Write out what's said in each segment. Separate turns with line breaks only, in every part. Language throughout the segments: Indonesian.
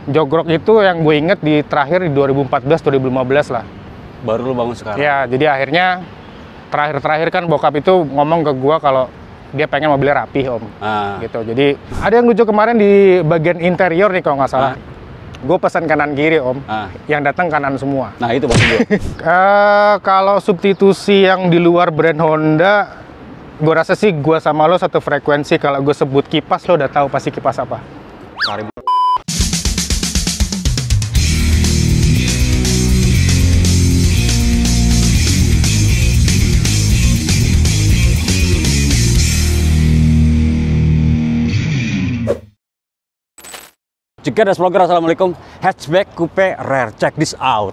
Jogrok itu yang gue inget di terakhir di 2014-2015 lah.
Baru lu bangun sekarang?
Ya, jadi akhirnya terakhir kan bokap itu ngomong ke gue kalau dia pengen mobilnya rapih om. Gitu. Jadi ada yang lucu kemarin di bagian interior nih kalau nggak salah. Gue pesan kanan kiri om, yang datang kanan semua.
Nah itu maksud gue.
Kalau substitusi yang di luar brand Honda, gue rasa sih gue sama lo satu frekuensi. Kalau gue sebut kipas, lo udah tahu pasti kipas apa.
Jika ada vlogger, assalamualaikum. Hatchback coupe rare, check this out.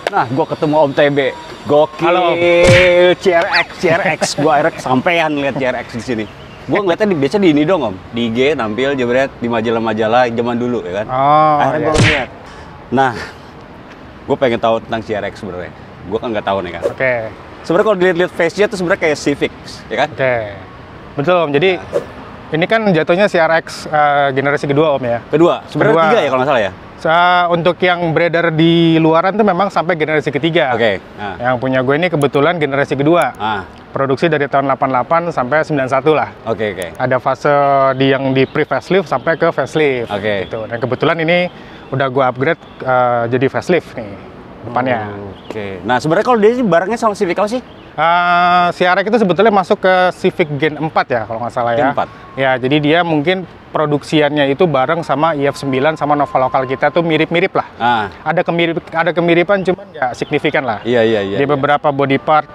Nah, gue ketemu Om TB. Gokil.
Halo.
CRX. Gue akhirnya kesampean lihat CRX di sini. Gue ngeliatnya biasa di ini dong Om. Di IG nampil jebret di majalah-majalah zaman dulu ya kan. Akhirnya gue lihat. Nah, gue pengen tahu tentang CRX sebenarnya. Gue kan nggak tahu nih kan.
Oke.
Sebenarnya kalau dilihat face-nya tuh sebenarnya kayak Civic, ya kan?
Oke. Betul om. Jadi ini kan jatuhnya CRX generasi kedua om ya.
Kedua. Sebenarnya 3 ya kalau nggak salah ya.
Untuk yang beredar di luaran tuh memang sampai generasi ketiga.
Oke.
Yang punya gue ini kebetulan generasi kedua. Produksi dari tahun 88 sampai 91 lah.
Oke.
Ada fase yang di pre-facelift sampai ke facelift. Gitu. Dan kebetulan ini udah gue upgrade jadi facelift nih depannya.
Oke. Nah sebenarnya kalau dia barangnya sama Civic apa sih?
CRX itu sebetulnya masuk ke Civic Gen 4 ya kalau nggak salah ya.
Gen 4?
Ya, jadi dia mungkin produksiannya itu bareng sama iF9 sama Nova lokal kita tuh mirip-mirip lah. Ada kemiripan cuman nggak signifikan lah.
Iya.
Di beberapa body part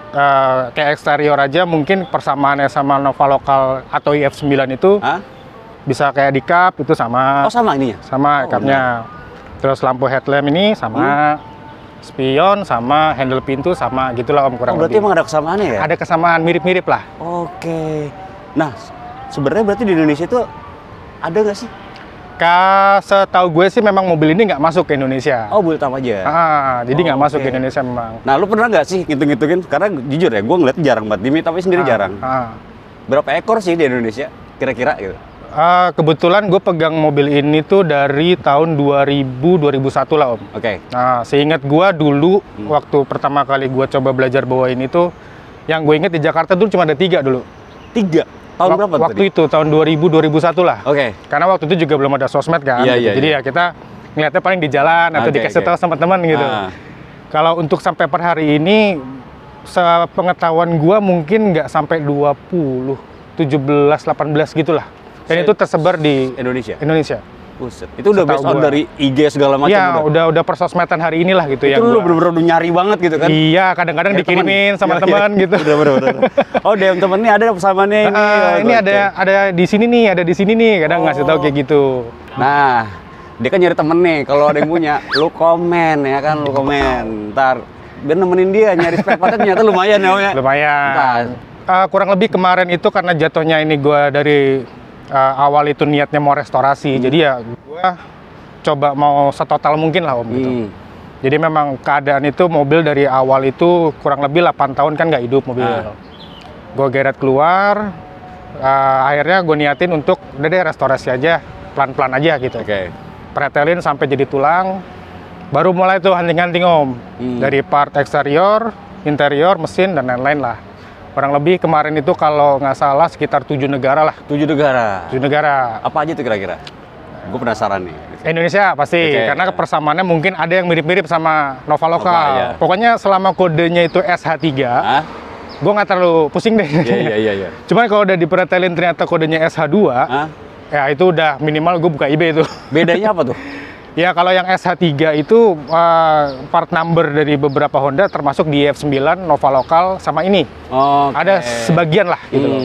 kayak eksterior aja mungkin persamaannya sama Nova lokal atau iF9 itu bisa kayak di cup itu sama.
Oh sama ininya?
Sama cupnya. Terus lampu headlamp ini sama. Spion sama handle pintu sama gitulah om kurang
lebih. Berarti emang ada kesamaannya ya?
Ada kesamaan mirip-mirip lah.
Oke. Nah sebenarnya berarti di Indonesia itu ada nggak sih?
Setahu gue sih memang mobil ini nggak masuk ke Indonesia.
Oh Bultama aja?
Jadi nggak masuk ke Indonesia memang.
Nah lu pernah nggak sih ngitung-ngitungin? Karena jujur ya gue ngeliat jarang banget. Dimi tapi sendiri jarang. Berapa ekor sih di Indonesia kira-kira gitu?
Kebetulan gue pegang mobil ini tuh dari tahun 2000-2001 lah om.
Oke.
Nah seingat gue dulu waktu pertama kali gue coba belajar bawa ini tuh, yang gue inget di Jakarta dulu cuma ada 3 dulu.
3? Tahun berapa
waktu itu tahun 2000-2001 lah.
Oke.
Karena waktu itu juga belum ada sosmed kan. Jadi ya kita ngeliatnya paling di jalan atau dikasih tahu sama teman gitu. Kalau untuk sampai per hari ini, sepengetahuan gue mungkin nggak sampai 20, 17, 18 gitulah. Dan itu tersebar di Indonesia.
Buset. Itu udah based on dari IG segala macam.
Iya, udah persosmedan hari inilah gitu ya.
Itu lu bener-bener nyari banget gitu kan?
Iya, kadang-kadang dikirimin sama teman gitu.
Bener. Oh, DM temen nih ada pesanannya ini.
Ini ada di sini nih, ada di sini nih. Kadang ngasih tahu kayak gitu.
Nah, dia kan nyari temen nih. Kalau ada yang punya, lu komen ya kan, lu komen. Ntar biar nemenin dia nyari spare part ternyata lumayan ya.
Lumayan. Kurang lebih kemarin itu karena jatuhnya ini gua dari awal itu niatnya mau restorasi, jadi ya gue coba mau setotal mungkin lah om gitu. Jadi memang keadaan itu mobil dari awal itu kurang lebih 8 tahun kan nggak hidup mobil. Gue geret keluar, akhirnya gue niatin untuk udah deh restorasi aja, pelan-pelan aja gitu. Pretelin sampai jadi tulang, baru mulai tuh hunting-hunting om. Dari part eksterior, interior, mesin dan lain-lain lah. Kurang lebih kemarin itu kalau nggak salah sekitar 7 negara lah.
7 negara?
7 negara.
Apa aja tuh kira-kira? Gue penasaran nih.
Indonesia pasti, karena persamaannya mungkin ada yang mirip-mirip sama Nova lokal. Pokoknya selama kodenya itu SH3, gue nggak terlalu pusing deh.
Iya.
Cuman kalau udah dipretelin ternyata kodenya SH2, ya itu udah minimal gue buka eBay itu.
Bedanya apa tuh?
Ya kalau yang SH3 itu part number dari beberapa Honda termasuk di iF9, Nova lokal sama ini. Ada sebagian lah gitu loh.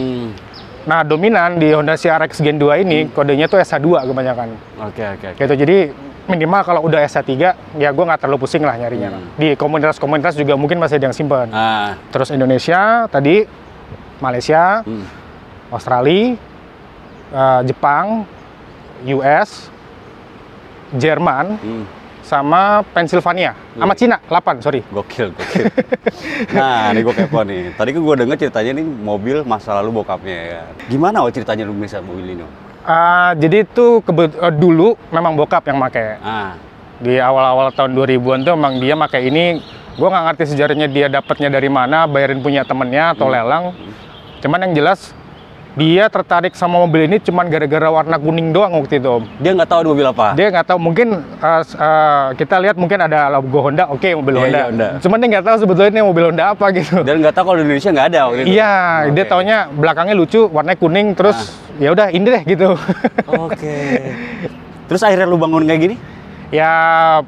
Nah, dominan di Honda CR-X Gen 2 ini kodenya tuh SH2 kebanyakan.
Oke.
Gitu, jadi minimal kalau udah SH3 ya gue nggak terlalu pusing lah nyarinya. Di komunitas-komunitas juga mungkin masih ada yang simpen. Terus Indonesia tadi, Malaysia, Australia, Jepang, US, Jerman, sama Pennsylvania, sama Cina, 8, sorry.
Gokil. Nah, ini gue kepo nih. Tadi kan gue denger ceritanya nih mobil masa lalu bokapnya ya. Gimana ceritanya lu bisa mobil ini?
Jadi itu dulu memang bokap yang make. Di awal-awal tahun 2000-an tuh memang dia make ini. Gue nggak ngerti sejarahnya dia dapatnya dari mana, bayarin punya temennya atau lelang. Cuman yang jelas dia tertarik sama mobil ini cuman gara-gara warna kuning doang waktu itu, Om.
Dia nggak tahu mobil apa?
Dia nggak tahu, mungkin kita lihat mungkin ada logo Honda, oke, mobil Honda. Honda. Cuman dia nggak tahu sebetulnya ini mobil Honda apa gitu.
Dan nggak tahu kalau di Indonesia nggak ada waktu itu.
Iya, dia taunya belakangnya lucu, warnanya kuning, terus ya udah ini deh gitu.
Terus akhirnya lu bangun kayak gini?
Ya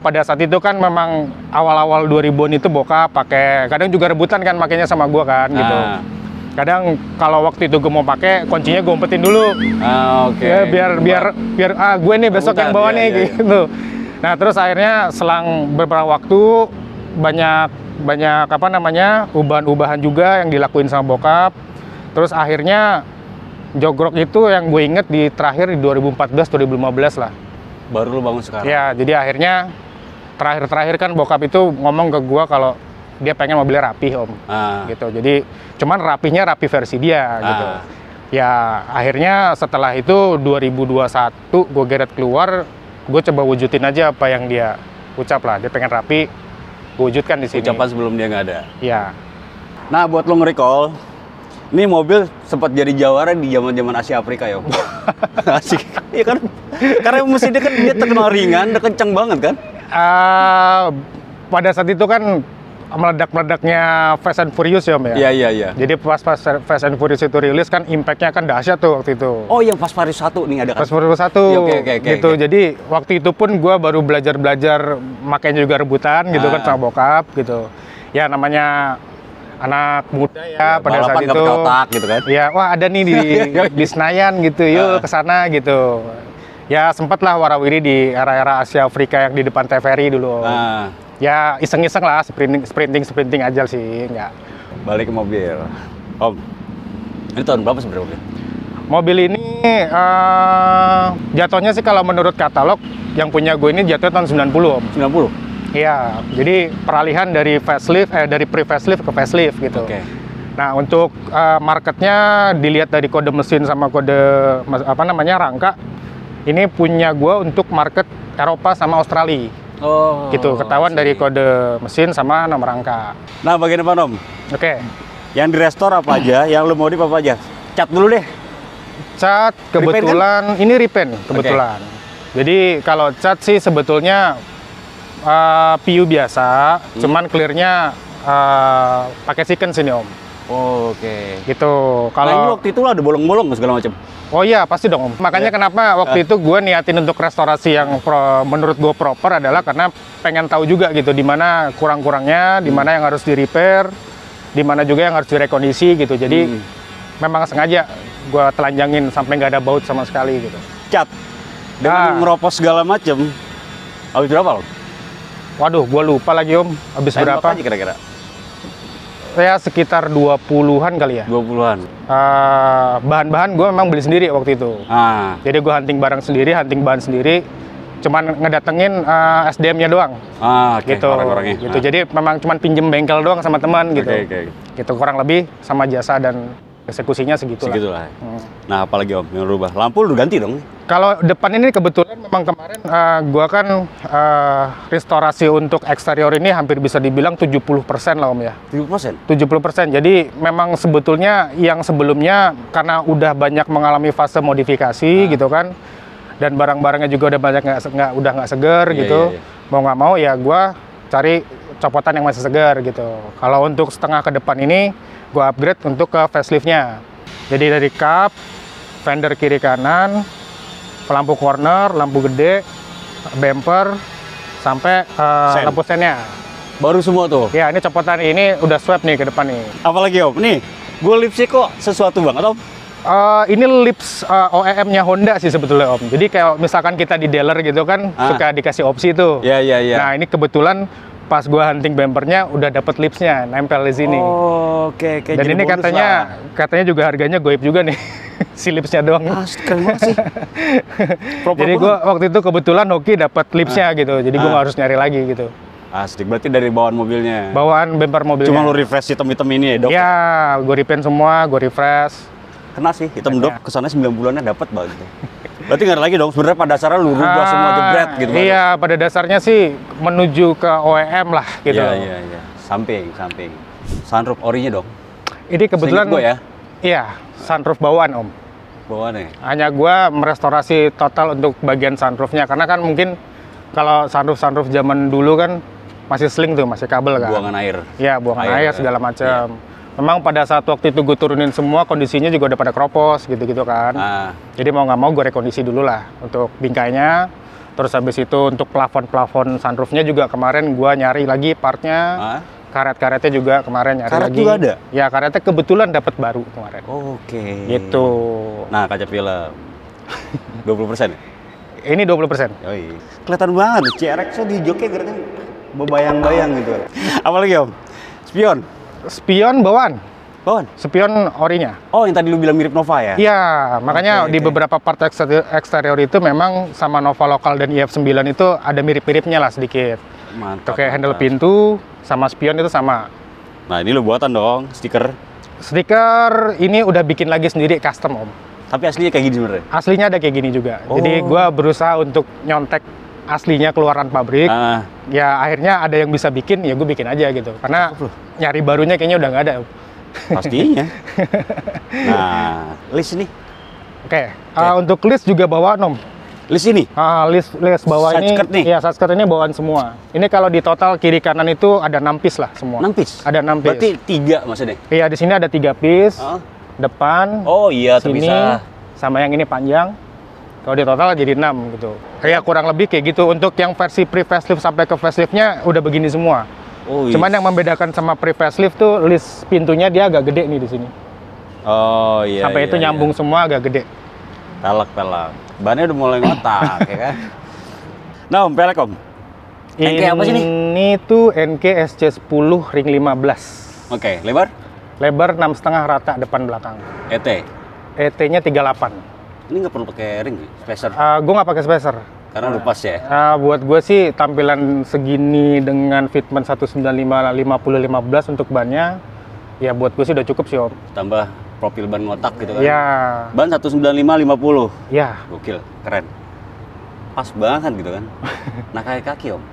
pada saat itu kan memang awal-awal 2000-an itu bokap pakai, kadang juga rebutan kan makanya sama gua kan gitu. Kadang kalau waktu itu gue mau pakai, kuncinya gue umpetin dulu. Ya, biar gue nih besok yang bawa nih gitu. Nah, terus akhirnya selang beberapa waktu banyak apa namanya? ubahan-ubahan juga yang dilakuin sama bokap. Terus akhirnya jogrok itu yang gue inget di terakhir di 2014 2015 lah.
Baru lu bangun sekarang.
Ya, jadi akhirnya terakhir kan bokap itu ngomong ke gue kalau dia pengen mobilnya rapih, Om. Gitu. Jadi cuman rapihnya rapi versi dia gitu. Ya akhirnya setelah itu 2021 gue geret keluar, gue coba wujudin aja apa yang dia ucap lah. Dia pengen rapi, gue wujudkan di sini.
Ucapan sebelum dia nggak ada.
Iya.
Nah, buat lo nge-recall, ini mobil sempat jadi jawara di zaman-zaman Asia Afrika ya, Om. Asik. Iya kan? Karena mesinnya kan dia terkenal ringan, dia kenceng banget kan?
Pada saat itu kan meledak-meledaknya Fast and Furious ya, Om ya?
Iya.
Jadi pas Fast and Furious itu rilis kan impact-nya kan dahsyat tuh waktu itu.
Oh, yang Fast Furious 1 nih ada kan?
Fast Furious 1 gitu. Jadi waktu itu pun gue baru belajar makanya juga rebutan gitu kan sama bokap gitu. Ya namanya anak muda ya pada saat itu.
Otak, gitu kan?
Ya, wah ada nih di Senayan gitu, yuk kesana gitu. Ya sempat lah warawiri di era-era Asia Afrika yang di depan TVRI dulu. Ya iseng-iseng lah, sprinting aja sih, enggak.
Balik ke mobil. Om, ini tahun berapa sebenarnya?
Mobil ini jatuhnya sih kalau menurut katalog yang punya gue ini jatuhnya tahun 90, Om.
90?
Iya, jadi peralihan dari facelift, dari pre-facelift ke facelift gitu. Nah untuk marketnya dilihat dari kode mesin sama kode apa namanya rangka, ini punya gue untuk market Eropa sama Australia. Gitu, ketahuan dari kode mesin sama nomor rangka.
Nah, bagian apa, Om? Yang di restore apa aja, yang lu modif apa aja? Cat dulu deh.
Cat kebetulan kan? Ini repaint kebetulan. Jadi kalau cat sih sebetulnya PU biasa, cuman clearnya pakai sequence ini, Om. Gitu. Kalau
ini waktu itu ada bolong-bolong segala macam.
Oh iya, pasti dong. Makanya kenapa waktu itu gue niatin untuk restorasi yang menurut gue proper adalah karena pengen tahu juga gitu di mana kurang-kurangnya, di mana yang harus di repair, di mana juga yang harus direkondisi gitu. Jadi memang sengaja gue telanjangin sampai nggak ada baut sama sekali gitu.
Cat dengan ngeropos segala macam. Habis berapa lo?
Waduh, gue lupa lagi, Om. Habis berapa?
Aja kira-kira?
Ya sekitar 20-an kali ya.
20-an.
Bahan-bahan gue memang beli sendiri waktu itu. Jadi gue hunting barang sendiri, hunting bahan sendiri. Cuman ngedatengin SDM-nya doang. Gitu. Gitu. Jadi memang cuman pinjem bengkel doang sama teman gitu. Gitu kurang lebih sama jasa dan eksekusinya segitulah.
Nah, apalagi Om yang rubah? Lampu udah ganti dong?
Kalau depan ini kebetulan memang kemarin gua kan restorasi untuk eksterior ini hampir bisa dibilang 70% lah, Om ya.
70%?
70%. Jadi memang sebetulnya yang sebelumnya karena udah banyak mengalami fase modifikasi gitu kan. Dan barang-barangnya juga udah banyak udah nggak segar gitu. Mau nggak mau ya gua cari copotan yang masih segar gitu. Kalau untuk setengah ke depan ini gue upgrade untuk ke faceliftnya. Jadi dari kap, fender kiri kanan, lampu corner, lampu gede, bumper, sampai lampu sennya.
Baru semua tuh?
Ya, ini copotan ini udah swap nih ke depan nih.
Apalagi, Om? Nih, gue lipstick kok sesuatu banget, Om?
Ini lips OEM-nya Honda sih sebetulnya Om. Jadi kayak misalkan kita di dealer gitu kan, suka dikasih opsi tuh.
Iya, iya, iya.
Nah ini kebetulan pas gua hunting bumpernya udah dapet lipsnya nempel di sini.
Oh, oke.
Dan ini katanya juga harganya goib juga nih. Si lipsnya doang.
Keren banget sih.
Jadi gua waktu itu kebetulan hoki dapat lipsnya gitu. Jadi gua nggak harus nyari lagi gitu.
Asik, berarti dari bawaan mobilnya.
Bawaan bumper mobilnya.
Cuma lu refresh hitam-hitam ini ya, Dok?
Iya, gue repaint semua, gue refresh.
Kena sih, hitam Dok, kesana 9 bulannya dapat banget. Berarti nggak ada lagi dong, sebenarnya pada dasarnya lu rubah semua jebret gitu.
Iya, pada dasarnya sih menuju ke OEM lah gitu.
Iya. Samping. Sunroof orinya dong?
Ini kebetulan
gue ya?
Iya, sunroof bawaan Om.
Bawaannya?
Hanya gue merestorasi total untuk bagian sunroofnya, karena kan mungkin kalau sunroof zaman dulu kan masih sling tuh, masih kabel kan.
Buangan air?
Iya, buangan air segala macam. Memang pada saat waktu itu gue turunin semua, kondisinya juga udah pada kropos gitu-gitu kan. Jadi mau nggak mau gue rekondisi dulu lah untuk bingkainya. Terus habis itu untuk plafon sunroofnya juga kemarin gue nyari lagi partnya. Karet-karetnya juga kemarin nyari lagi.
Karet juga ada?
Ya karetnya kebetulan dapat baru kemarin.
Oke.
Gitu.
Nah kaca film 20% ya?
Ini 20%.
Oh iya. Kelihatan banget CRX-nya di joknya geraknya berbayang-bayang gitu. Apalagi Om?
Spion bawaan. Spion orinya.
Oh, yang tadi lu bilang mirip Nova ya?
Iya, makanya di beberapa part eksterior itu memang sama Nova lokal dan IF9 itu ada mirip-miripnya lah sedikit.
Mantap.
Kayak handle pintu sama spion itu sama.
Nah, ini lu buatan dong, stiker.
Stiker ini udah bikin lagi sendiri custom Om.
Tapi aslinya kayak gini sebenarnya?
Aslinya ada kayak gini juga. Jadi gua berusaha untuk nyontek aslinya keluaran pabrik. Ya akhirnya ada yang bisa bikin, ya gue bikin aja gitu. Karena nyari barunya kayaknya udah nggak ada.
Pastinya. Nah, list ini?
Oke. Untuk list juga bawaan Om.
List ini?
List bawah
side
ini.
Skirt nih?
Iya, side skirt ini bawaan semua. Ini kalau di total kiri kanan itu ada 6 piece lah semua.
6 piece?
Ada 6 piece.
Berarti 3 maksudnya?
Iya, di sini ada 3 piece. Depan.
Oh iya,
sini,
terpisah.
sama yang ini panjang. Kalau di total jadi 6 gitu. Kayak kurang lebih kayak gitu. Untuk yang versi pre-facelift sampai ke faceliftnya udah begini semua. Cuman yang membedakan sama pre-facelift tuh list pintunya dia agak gede nih di sini.
Oh iya.
Sampai itu nyambung semua agak gede.
Pelek. Bannya udah mulai ngotak ya kan? Nah Om, pelek Om. NK apa sih nih?
Ini tuh NK SC10 ring 15.
Oke, lebar?
Lebar 6,5 rata depan belakang.
ET?
ET-nya 38.
Ini nggak perlu pakai ring, spacer?
Gue nggak pakai spacer.
Karena udah pas ya?
Buat gue sih tampilan segini dengan fitment 195/50/15 untuk bannya, ya buat gue sih udah cukup sih Om.
Tambah profil ban ngotak gitu kan?
Iya.
Ban 195/50?
Iya.
Gokil, keren. Pas banget gitu kan? Nah kaki Om?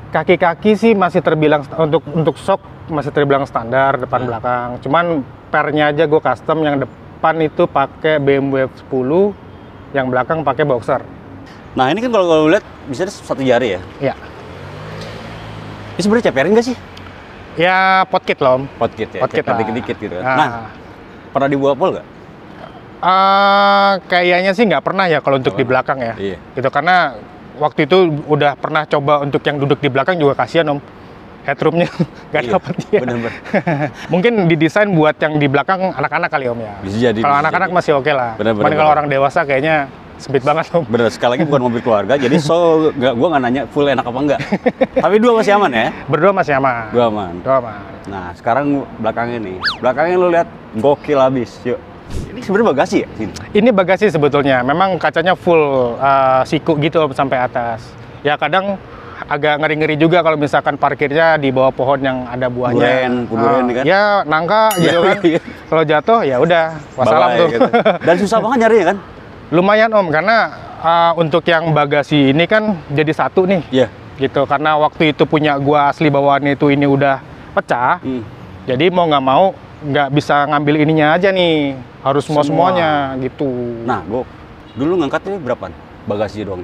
Kaki-kaki sih masih terbilang, untuk shock masih terbilang standar depan belakang. Cuman pernya aja gue custom, yang depan itu pakai BMW F10, yang belakang pakai boxer.
Nah ini kan kalau lihat bisa satu jari ya?
Iya.
Ini sebenarnya ceperin nggak sih?
Ya potkit loh Om.
Potkit ya?
Potkit lah.
Dikit-dikit gitu kan? Nah, pernah dibawa pol nggak?
Kayaknya sih nggak pernah ya kalau untuk di belakang ya.
Iya.
Gitu, karena waktu itu udah pernah coba untuk yang duduk di belakang juga kasihan Om. Headroomnya nggak dapet dia.
Bener-bener.
Mungkin didesain buat yang di belakang anak-anak kali Om ya.
Bisa jadi.
Kalau anak-anak masih oke lah. Cuman kalau orang dewasa kayaknya sempit banget Om.
Bener, sekali lagi bukan mobil keluarga, jadi gue nggak nanya full enak apa enggak. Tapi dua masih aman ya?
Berdua masih aman.
Dua aman. Nah sekarang belakangnya nih, belakangnya lu lihat gokil abis. Yuk. Ini sebenarnya bagasi ya?
Ini bagasi sebetulnya. Memang kacanya full siku gitu Om, sampai atas. Ya kadang agak ngeri-ngeri juga kalau misalkan parkirnya di bawah pohon yang ada buahnya.
Kuduren kan?
Ya nangka gitu kan. Kalau jatuh ya udah, wassalam tuh.
Gitu. Dan susah banget nyarinya kan?
Lumayan Om, karena untuk yang bagasi ini kan jadi satu nih.
Iya.
Gitu, karena waktu itu punya gua asli bawaannya itu ini udah pecah. Jadi mau nggak mau nggak bisa ngambil ininya aja nih, harus semuanya gitu.
Nah, gua dulu ngangkatnya berapaan? Bagasi doang.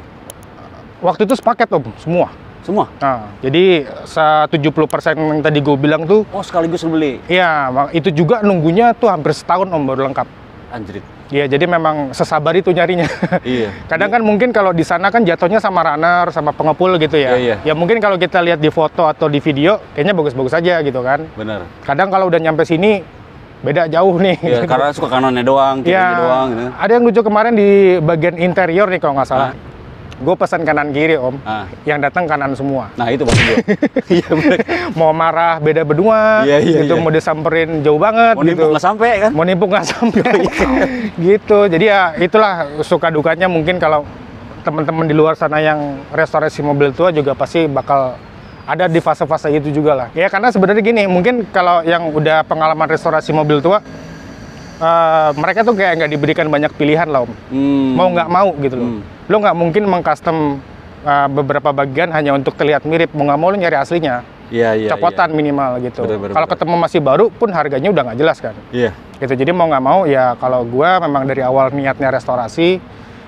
Waktu itu sepaket Om, semua.
Semua?
Nah, jadi 70% yang tadi gue bilang tuh.
Oh, sekaligus beli?
Iya, itu juga nunggunya tuh hampir setahun Om baru lengkap.
Anjrit.
Iya, jadi memang sesabar itu nyarinya.
Iya.
Kadang kan mungkin kalau di sana kan jatuhnya sama runner, sama pengepul gitu ya.
Iya.
Ya mungkin kalau kita lihat di foto atau di video, kayaknya bagus-bagus aja gitu kan.
Bener.
Kadang kalau udah nyampe sini, beda jauh nih.
Ya, karena suka kanannya doang, kirinya doang gitu.
Ada yang lucu kemarin di bagian interior nih kalau nggak salah. Gue pesan kanan kiri om, yang datang kanan semua.
Nah itu maksud gue. Iya bener.
Mau marah beda berdua, gitu. Mau disamperin jauh banget,
mau
gitu.
Mau nimpuk nggak sampai kan?
Mau nimpuk nggak sampai, gitu. Jadi ya itulah suka dukanya mungkin kalau teman-teman di luar sana yang restorasi mobil tua juga pasti bakal ada di fase-fase itu juga lah. Ya karena sebenarnya gini, mungkin kalau yang udah pengalaman restorasi mobil tua, mereka tuh kayak nggak diberikan banyak pilihan lah om. Mau nggak mau gitu loh. Lo nggak mungkin mengcustom beberapa bagian hanya untuk terlihat mirip. Mau nggak mau lo nyari aslinya. Copotan minimal gitu. Kalau ketemu masih baru pun harganya udah nggak jelas kan. Gitu. Jadi mau nggak mau ya kalau gua memang dari awal niatnya restorasi,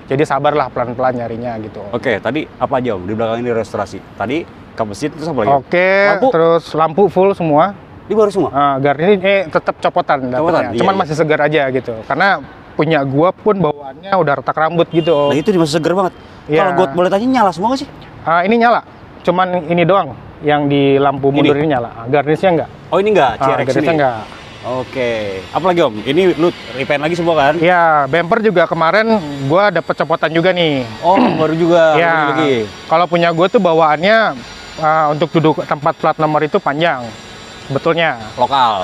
jadi sabarlah pelan-pelan nyarinya gitu.
Oke, tadi apa aja om di belakang ini restorasi? Tadi kap mesin terus apa lagi?
Lampu? Terus lampu full semua.
Ini baru semua?
Garnish ini tetap copotan dapetnya. Cuman masih segar aja gitu. Karena punya gua pun bawaannya udah retak rambut gitu.
Nah itu masih segar banget. Kalau gua boleh tanya nyala semua nggak sih?
Ini nyala. Cuman ini doang yang di lampu mundur ini nyala. Garnishnya enggak.
Oh ini enggak? CRX
garnishnya
ini?
enggak.
Oke. Apalagi om? Ini lu repaint lagi semua kan?
Iya. Bumper juga kemarin gua dapet copotan juga nih.
Oh baru juga?
Iya. Kalau punya gua tuh bawaannya untuk duduk tempat plat nomor itu panjang. Sebetulnya
lokal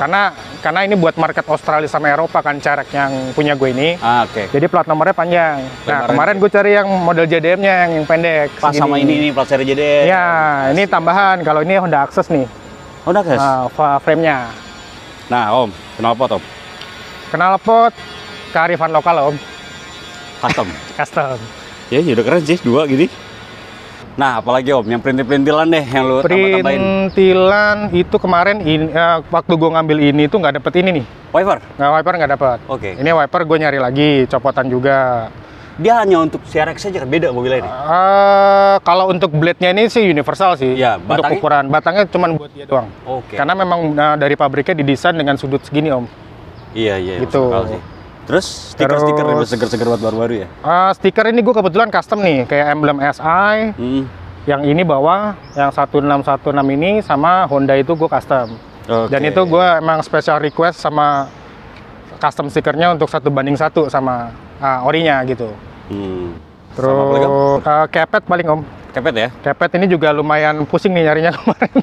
karena ini buat market Australia sama Eropa kan CRX yang punya gue ini. Jadi plat nomornya panjang. Nah kemarin gue cari yang model JDM-nya yang pendek
pas segini. Sama ini plat seri JDM
ya. Ini tambahan. Kalau ini Honda Access nih,
Honda Access
frame-nya.
Nah om, knalpot om?
Knalpot kearifan lokal om. Custom
ya udah keren sih, dua gini. Nah, apalagi om, yang perintil-perintilan deh yang lu tambah-tambahin.
Perintilan itu kemarin waktu gue ngambil ini tuh nggak dapet ini nih.
Wiper?
Wiper nggak dapet.
Oke.
Ini wiper gue nyari lagi, copotan juga.
Dia hanya untuk CRX aja kan, beda mobilnya ini?
Kalau untuk blade-nya ini sih universal sih.
Ya,
untuk ukuran. Batangnya cuma buat dia doang.
Oke.
Karena memang dari pabriknya didesain dengan sudut segini om.
Iya.
Gitu.
Terus stiker-stiker udah seger-seger buat baru-baru ya?
Stiker ini gue kebetulan custom nih, kayak emblem SI. Yang ini bawah, yang 1616 ini sama Honda itu gue custom. Dan itu gue emang special request sama custom stikernya untuk 1:1 sama orinya gitu. Terus kepet paling om.
Kepet ya?
Kepet ini juga lumayan pusing nih nyarinya kemarin.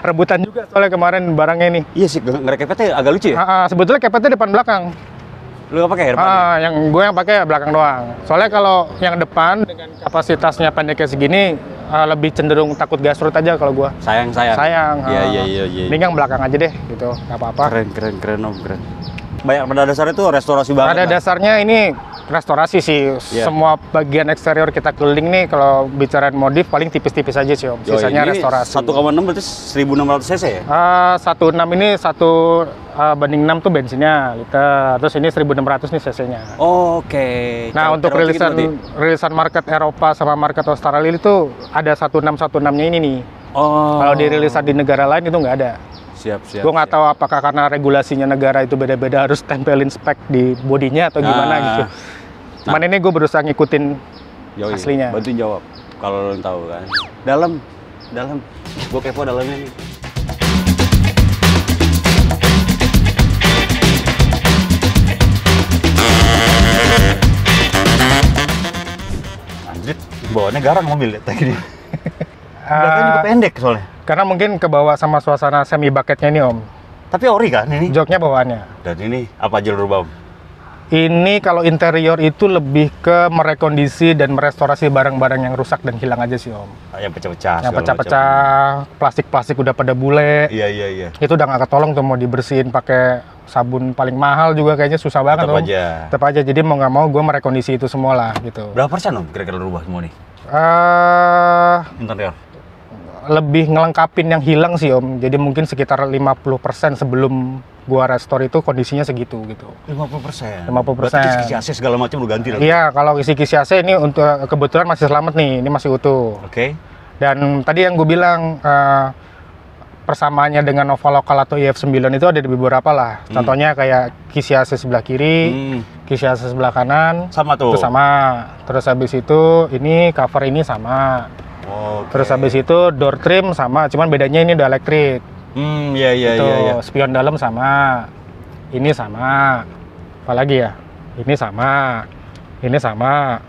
Rebutan juga soalnya kemarin barangnya ini.
Iya sih, nggak kepetnya agak lucu ya?
Sebetulnya kepetnya depan belakang.
Lu nggak pakai depan?
Yang gue yang pakai belakang doang. Soalnya kalau yang depan dengan kapasitasnya pendeknya segini lebih cenderung takut gasrut aja kalau gue.
Sayang. Iya.
Ini yang belakang aja deh gitu, nggak apa-apa.
Keren om, keren. Banyak pada dasarnya itu restorasi banget.
Pada dasarnya ini restorasi sih. Semua bagian eksterior kita keliling nih kalau bicarain modif paling tipis-tipis aja sih om. Sisanya restorasi.
1,6 berarti 1600 cc ya?
1.6 ini 1:6 tuh bensinnya liter. Terus ini 1600 nih cc-nya.
Oke.
Nah untuk rilisan market Eropa sama market Australia itu ada 1616-nya ini nih. Kalau dirilisan di negara lain itu nggak ada.
Siap.
Gue nggak tahu apakah karena regulasinya negara itu beda-beda harus tempelin spek di bodinya atau gimana gitu. Cuman ini gue berusaha ngikutin aslinya.
Bantuin jawab kalau lo tahu kan. Dalam. Gue kepo dalamnya nih. Anjir, bawaannya garang mobil ya tadi. Belakangnya juga pendek soalnya.
Karena mungkin kebawa sama suasana semi bucketnya ini om.
Tapi ori kan ini?
Joknya bawaannya.
Dan ini apa aja lu rubah om?
Ini kalau interior itu lebih ke merekondisi dan merestorasi barang-barang yang rusak dan hilang aja sih om.
Yang pecah-pecah.
Yang pecah-pecah, plastik-plastik udah pada bule.
Iya.
Itu udah nggak ketolong tuh mau dibersihin pakai sabun paling mahal juga kayaknya susah banget om. Tetap aja. Jadi mau nggak mau gue merekondisi itu semua lah gitu.
Berapa persen om kira-kira lu rubah semua nih? Interior?
Lebih ngelengkapin yang hilang sih om. Jadi mungkin sekitar 50% sebelum gua restore itu kondisinya segitu gitu.
50%?
50%.
Berarti kisi AC segala macam lu ganti lagi?
Iya, kalau kisi AC ini untuk kebetulan masih selamat nih, ini masih utuh.
Oke.
Dan tadi yang gue bilang persamaannya dengan Nova Lokal atau IF9 itu ada di beberapa lah. Contohnya kayak kisi AC sebelah kiri, kisi AC sebelah kanan.
Sama tuh?
Itu sama. Terus habis itu ini cover ini sama. Terus habis itu door trim sama, cuman bedanya ini udah elektrik.
Iya.
Spion dalam sama. ini sama. Apalagi ya? Ini sama. Ini sama.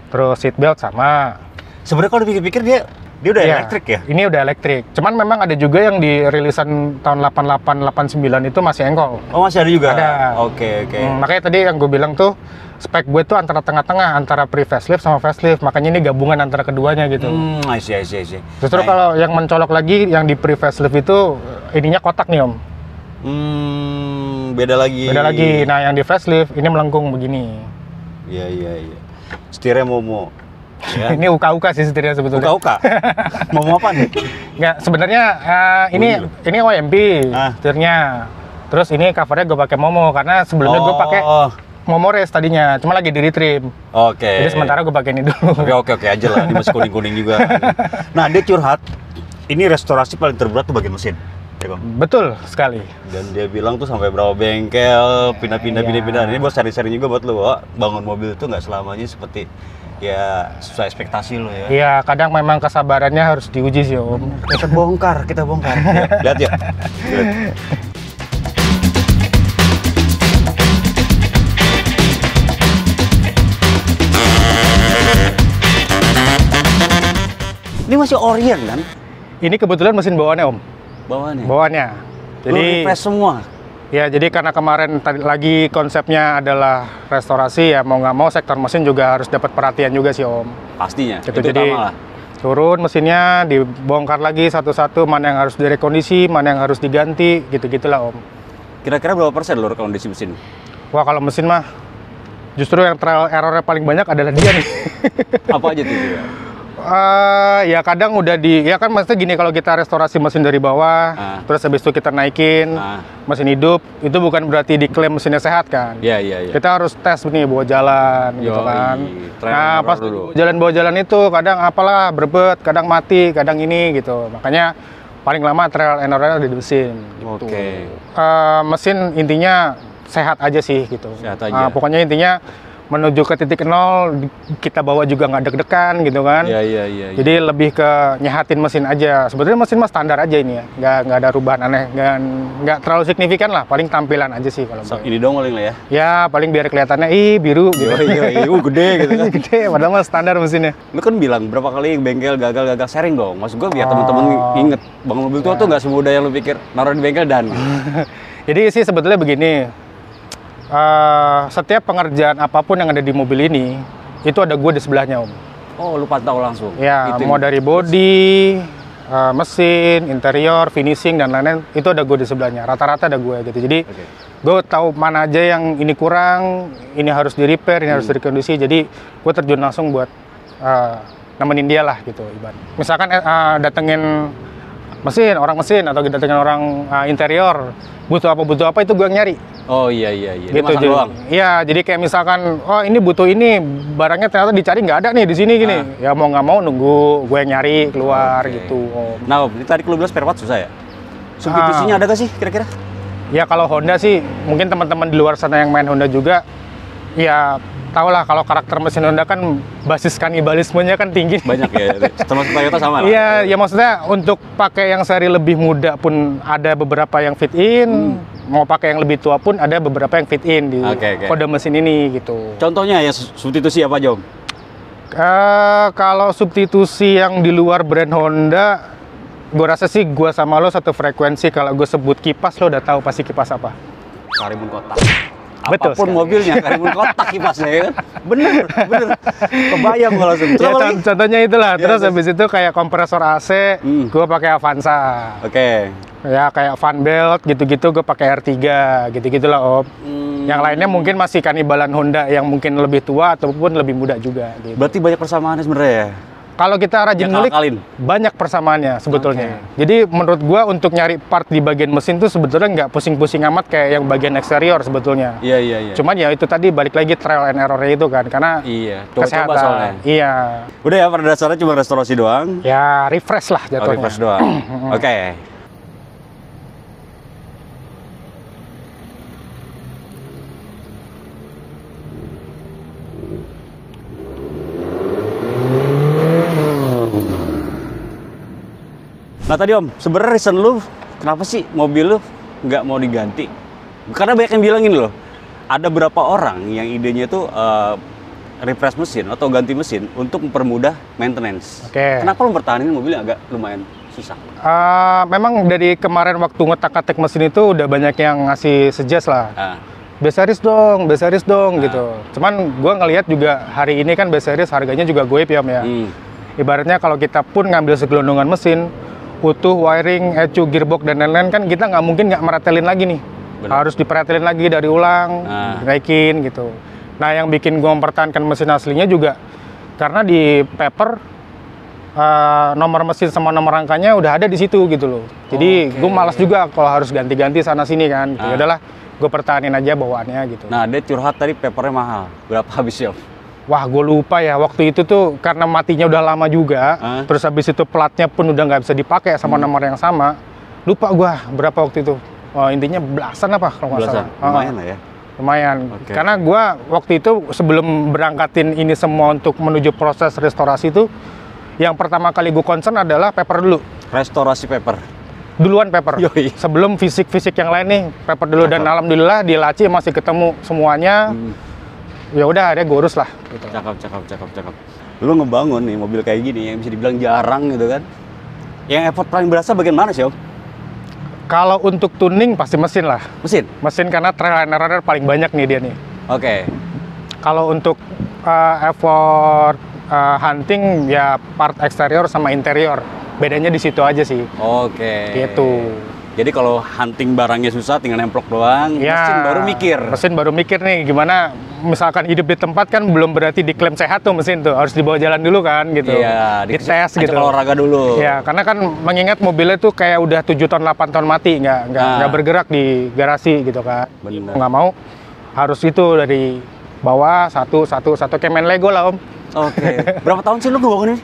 Terus seat belt sama.
Sebenarnya kalau dipikir-pikir dia udah elektrik ya?
Ini udah elektrik. Cuman memang ada juga yang di rilisan tahun 88, 89 itu masih engkol.
Oh, masih ada juga?
Ada.
Oke.
Makanya tadi yang gue bilang tuh, spek gue tuh antara tengah-tengah, antara pre-facelift sama facelift. Makanya ini gabungan antara keduanya gitu.
I see.
Justru kalau yang mencolok lagi, yang di pre-facelift itu, ininya kotak nih Om.
Beda lagi.
Nah, yang di facelift, ini melengkung begini.
Iya. Setirnya Momo. Ya.
Ini uka-uka sih setirnya sebetulnya.
Uka-uka? Momo apa nih?
Nggak, sebenarnya ini OMP setirnya. Terus ini covernya gue pakai Momo, karena sebelumnya gue pakai Momo Race tadinya, cuma lagi di retrim.
Oke.
Jadi sementara gue pakai ini dulu.
Oke aja lah, ini masih kuning-kuning juga. Nah, dia curhat, ini restorasi paling terberat tuh bagian mesin. Ya, Bang?
Betul sekali.
Dan dia bilang tuh sampai berapa bengkel, pindah-pindah. Ini buat sharing-sharing juga buat lo, bangun mobil itu nggak selamanya seperti ya sesuai ekspektasi lo ya.
Iya, kadang memang kesabarannya harus diuji sih Om.
Kita bongkar. Ya, lihat ya. Ini masih Orient kan?
Ini kebetulan mesin bawaannya Om. Bawaannya. Jadi
refresh semua.
Ya, jadi karena kemarin tadi lagi konsepnya adalah restorasi ya, mau nggak mau sektor mesin juga harus dapat perhatian juga sih Om.
Pastinya.
Itu jadi turun mesinnya, dibongkar lagi satu-satu, mana yang harus direkondisi, mana yang harus diganti, gitu-gitulah Om.
Kira-kira berapa persen lo rekondisi mesin?
Wah, kalau mesin mah justru yang trial errornya paling banyak adalah dia nih.
Apa aja tuh?
Ya kadang udah ya kan maksudnya gini, kalau kita restorasi mesin dari bawah, terus habis itu kita naikin mesin hidup, itu bukan berarti diklaim mesinnya sehat kan?
Iya.
Kita harus tes nih bawa jalan gitu kan. Nah pas bawa jalan itu kadang apalah berbet, kadang mati, kadang ini gitu. Makanya paling lama trial and error di mesin. Gitu.
Oke.
Mesin intinya sehat aja sih gitu.
Sehat aja.
Pokoknya intinya menuju ke titik nol, kita bawa juga nggak deg-degan gitu kan.
Iya.
Jadi lebih ke nyehatin mesin aja. Sebetulnya mesin mah standar aja ini ya, nggak ada perubahan aneh, nggak terlalu signifikan lah, paling tampilan aja sih kalau
ini dong paling lah ya.
Ya paling biar kelihatannya biru gitu.
Iya, gede gitu kan.
Gede, padahal mah standar mesinnya.
Lu kan bilang berapa kali bengkel gagal sharing dong. Maksud gue biar teman-teman inget, bangun mobil tua tuh nggak semudah yang lu pikir, naruh di bengkel dan.
Jadi sih sebetulnya begini. Setiap pengerjaan apapun yang ada di mobil ini, itu ada gue di sebelahnya Om.
Oh, lu pantau langsung?
Ya,
itu
mau dari body, mesin, interior, finishing, dan lain-lain, itu ada gue di sebelahnya. Rata-rata ada gue gitu. Jadi, gue tahu mana aja yang ini kurang, ini harus di-repair, ini harus direkondisi. Jadi, gue terjun langsung buat nemenin dia lah gitu. Misalkan datengin orang mesin, atau datengin orang interior, butuh apa itu gue yang nyari.
Oh iya.
Gitu iya, jadi kayak misalkan, oh ini butuh ini, barangnya ternyata dicari nggak ada nih di sini gini. Ya mau nggak mau nunggu gue yang nyari keluar gitu.
Nah, tadi kalau bilang spare part susah ya? Substitusinya ada gak sih kira-kira?
Ya kalau Honda sih, mungkin teman-teman di luar sana yang main Honda juga, ya tau lah kalau karakter mesin Honda kan basis kanibalismenya kan tinggi.
Banyak ya, termasuk Toyota sama lah.
Iya, ya maksudnya untuk pakai yang seri lebih muda pun ada beberapa yang fit in, mau pakai yang lebih tua pun ada beberapa yang fit in di kode mesin ini gitu.
Contohnya ya substitusi apa Jom?
Kalau substitusi yang di luar brand Honda, gue rasa sih gue sama lo satu frekuensi. Kalau gue sebut kipas, lo udah tahu pasti kipas apa?
Karimun kotak.
Betul
apapun
sekali.
Mobilnya karimun kotak kipasnya ya kan. Bener. Kebayang gue langsung.
Ya, contohnya itulah. Terus habis itu kayak kompresor AC, gue pakai Avanza. Ya kayak fan belt gitu-gitu gue pakai R3 gitu-gitulah Om. Yang lainnya mungkin masih kanibalan Honda yang mungkin lebih tua ataupun lebih muda juga gitu.
Berarti banyak persamaannya sebenarnya ya?
Kalau kita rajin ngulik, banyak persamaannya sebetulnya. Jadi menurut gua untuk nyari part di bagian mesin tuh sebetulnya nggak pusing-pusing amat kayak yang bagian eksterior sebetulnya.
Iya.
Cuman ya itu tadi balik lagi trial and error-nya itu kan, karena kesehatan. Soalnya. Iya.
Udah ya, pada dasarnya cuma restorasi doang.
Ya refresh lah jatuhnya.
Refresh doang. Oke. Nah tadi Om, sebenarnya reason lu kenapa sih mobil lu nggak mau diganti? Karena banyak yang bilang gini loh, ada berapa orang yang idenya itu refresh mesin atau ganti mesin untuk mempermudah maintenance. Kenapa lo pertahanin mobilnya agak lumayan susah?
Memang dari kemarin waktu ngotak-ngatik mesin itu udah banyak yang ngasih suggest lah. B-Series dong gitu. Cuman gue ngelihat juga hari ini kan B-Series harganya juga goib ya Om ya. Ibaratnya kalau kita pun ngambil segelondongan mesin, utuh, wiring, ECU, gearbox, dan lain-lain kan kita nggak mungkin nggak meretelin lagi nih. Harus diperetelin lagi dari ulang, naikin gitu. Nah yang bikin gue mempertahankan mesin aslinya juga karena di paper nomor mesin sama nomor rangkanya udah ada di situ gitu loh. Jadi gue malas juga kalau harus ganti-ganti sana-sini kan. Gitu. Yaudahlah, gue pertahanin aja bawaannya gitu.
Nah dia curhat tadi papernya mahal. Berapa habisnya?
Wah, gue lupa ya. Waktu itu tuh karena matinya udah lama juga, terus habis itu platnya pun udah nggak bisa dipakai sama nomor yang sama. Lupa gue berapa waktu itu. Intinya belasan apa kalau nggak salah.
Lumayan lah ya.
Lumayan. Karena gue waktu itu sebelum berangkatin ini semua untuk menuju proses restorasi itu, yang pertama kali gue concern adalah paper dulu.
Restorasi paper.
Duluan paper. Yoi. Sebelum fisik-fisik yang lain nih, paper dulu. Dan alhamdulillah di laci masih ketemu semuanya. Ya udah, ada gue urus lah. Gitu.
Cakep. Lu ngebangun nih mobil kayak gini yang bisa dibilang jarang gitu kan. Yang effort paling berasa bagian mana sih Om?
Kalau untuk tuning pasti mesin lah. Mesin karena trial and error paling banyak nih dia nih. Kalau untuk effort hunting ya part eksterior sama interior. Bedanya di situ aja sih. Gitu. Jadi kalau hunting barangnya susah, tinggal nemplok doang. Ya, mesin baru mikir nih gimana. Misalkan hidup di tempat kan belum berarti diklaim sehat tuh mesin tuh. Harus dibawa jalan dulu kan gitu.
Iya,
dites gitu.
Olahraga dulu.
Ya, karena kan mengingat mobilnya tuh kayak udah 7 tahun 8 tahun mati, nggak bergerak di garasi gitu kan.
Bener.
Nggak mau harus itu dari bawah satu kayak main Lego lah Om.
Berapa tahun sih lu ngebangun ini?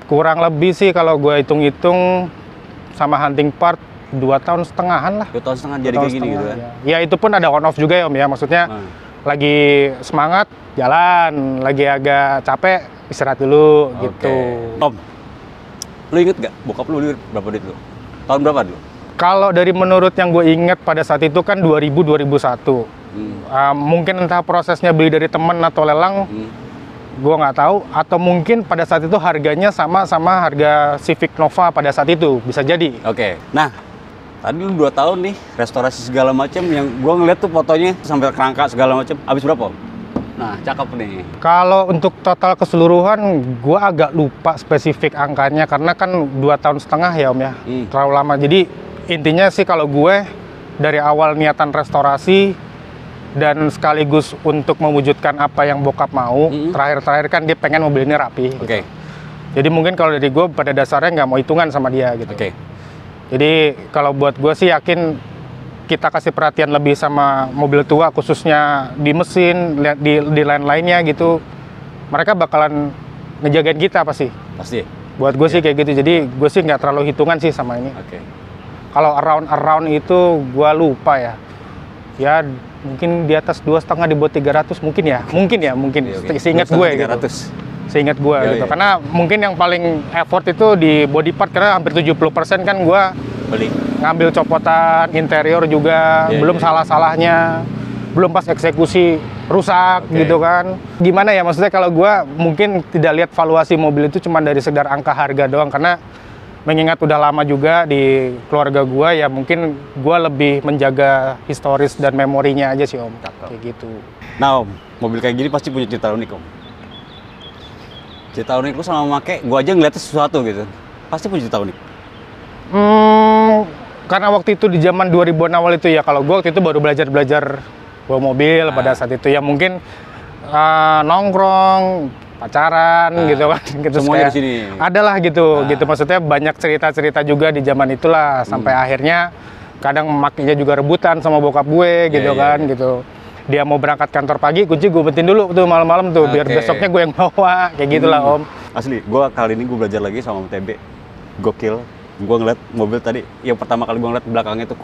Kurang lebih sih kalau gue hitung-hitung sama hunting part 2,5 tahun lah.
2,5 tahun jadi kayak gini gitu kan?
Ya itu pun ada on off juga ya Om ya, maksudnya lagi semangat jalan, lagi agak capek istirahat dulu gitu.
Om, lu inget gak bokap lu berapa duit lu? Tahun berapa dulu?
Kalau dari menurut yang gue inget pada saat itu kan 2000-2001. Mungkin entah prosesnya beli dari temen atau lelang, gue nggak tahu. Atau mungkin pada saat itu harganya sama harga Civic Nova pada saat itu, bisa jadi.
Nah, tadi lu 2 tahun nih, restorasi segala macam, yang gue ngeliat tuh fotonya sampai kerangka segala macam, habis berapa? Nah, cakep nih. Kalau
untuk total keseluruhan, gue agak lupa spesifik angkanya, karena kan 2,5 tahun ya Om ya, terlalu lama. Jadi intinya sih kalau gue, dari awal niatan restorasi, dan sekaligus untuk mewujudkan apa yang bokap mau, terakhir kan dia pengen mobil ini rapi. Gitu. Jadi mungkin kalau dari gue pada dasarnya nggak mau hitungan sama dia gitu. Jadi kalau buat gue sih yakin kita kasih perhatian lebih sama mobil tua, khususnya di mesin, di lain-lainnya gitu. Mereka bakalan ngejagain kita pasti. Buat gue sih kayak gitu. Jadi gue sih nggak terlalu hitungan sih sama ini. Kalau around itu gue lupa ya. Ya mungkin di atas 2,5 di bawah 300 mungkin ya. Seingat gue gitu. Seingat gue gitu. Karena mungkin yang paling effort itu di body part, karena hampir 70% kan gue
beli.
Ngambil copotan interior juga, belum salah-salahnya, belum pas eksekusi rusak gitu kan. Gimana ya, maksudnya kalau gue mungkin tidak lihat valuasi mobil itu cuma dari sekedar angka harga doang, karena mengingat udah lama juga di keluarga gue, ya mungkin gue lebih menjaga historis dan memorinya aja sih Om. Kayak gitu.
Nah Om, mobil kayak gini pasti punya cerita unik Om. Cerita unik lu sama make, gue aja ngeliatnya sesuatu gitu. Pasti punya cerita unik.
Karena waktu itu di zaman 2000-an awal itu ya, kalau gue waktu itu baru belajar bawa mobil pada saat itu ya, mungkin nongkrong, pacaran gitu kan. Gitu,
semuanya di sini.
Adalah gitu, maksudnya banyak cerita-cerita juga di zaman itulah, sampai akhirnya kadang maknya juga rebutan sama bokap gue gitu kan gitu. Dia mau berangkat kantor pagi, kunci gue bentin dulu tuh malam-malam tuh, biar besoknya gue yang bawa, kayak gitulah Om.
Asli, gue kali ini gue belajar lagi sama MTB, gokil. Gue ngeliat mobil tadi, yang pertama kali gue ngeliat belakangnya tuh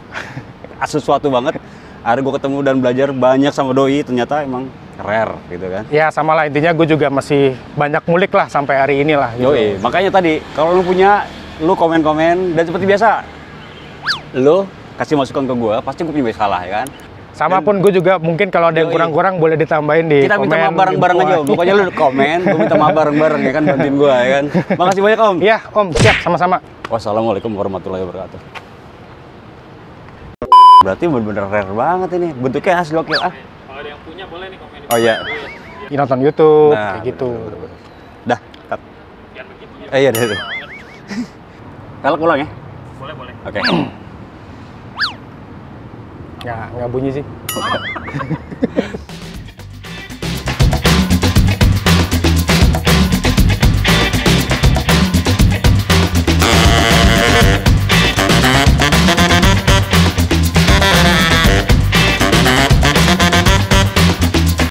sesuatu banget. Akhirnya gue ketemu dan belajar banyak sama Doi, ternyata emang rare gitu kan. Ya sama lah, intinya gue juga masih banyak ngulik lah sampai hari ini lah gitu. Doi, makanya tadi, kalau lu punya, lu komen-komen, dan seperti biasa, lu kasih masukan ke gue, pasti gue punya salah ya kan.
Sama pun gue juga mungkin kalau ada yang kurang-kurang boleh ditambahin di
kita
komen.
minta maaf bareng-bareng aja Om. Pokoknya lu komen, gue minta maaf bareng-bareng ya kan, bantuin gue ya kan. Makasih banyak Om.
Iya Om, siap, sama-sama.
Wassalamualaikum warahmatullahi wabarakatuh. Berarti bener-bener rare banget ini. Bentuknya asli oke. Kalau
ada yang punya boleh nih komen.
Oh iya.
Ini nonton YouTube,
Nah,
kayak gitu.
bener. Dah, cut.
Biar begitu ya.
Iya, deh. Kalau pulang ya?
Boleh, boleh.
Oke.
Nggak bunyi sih.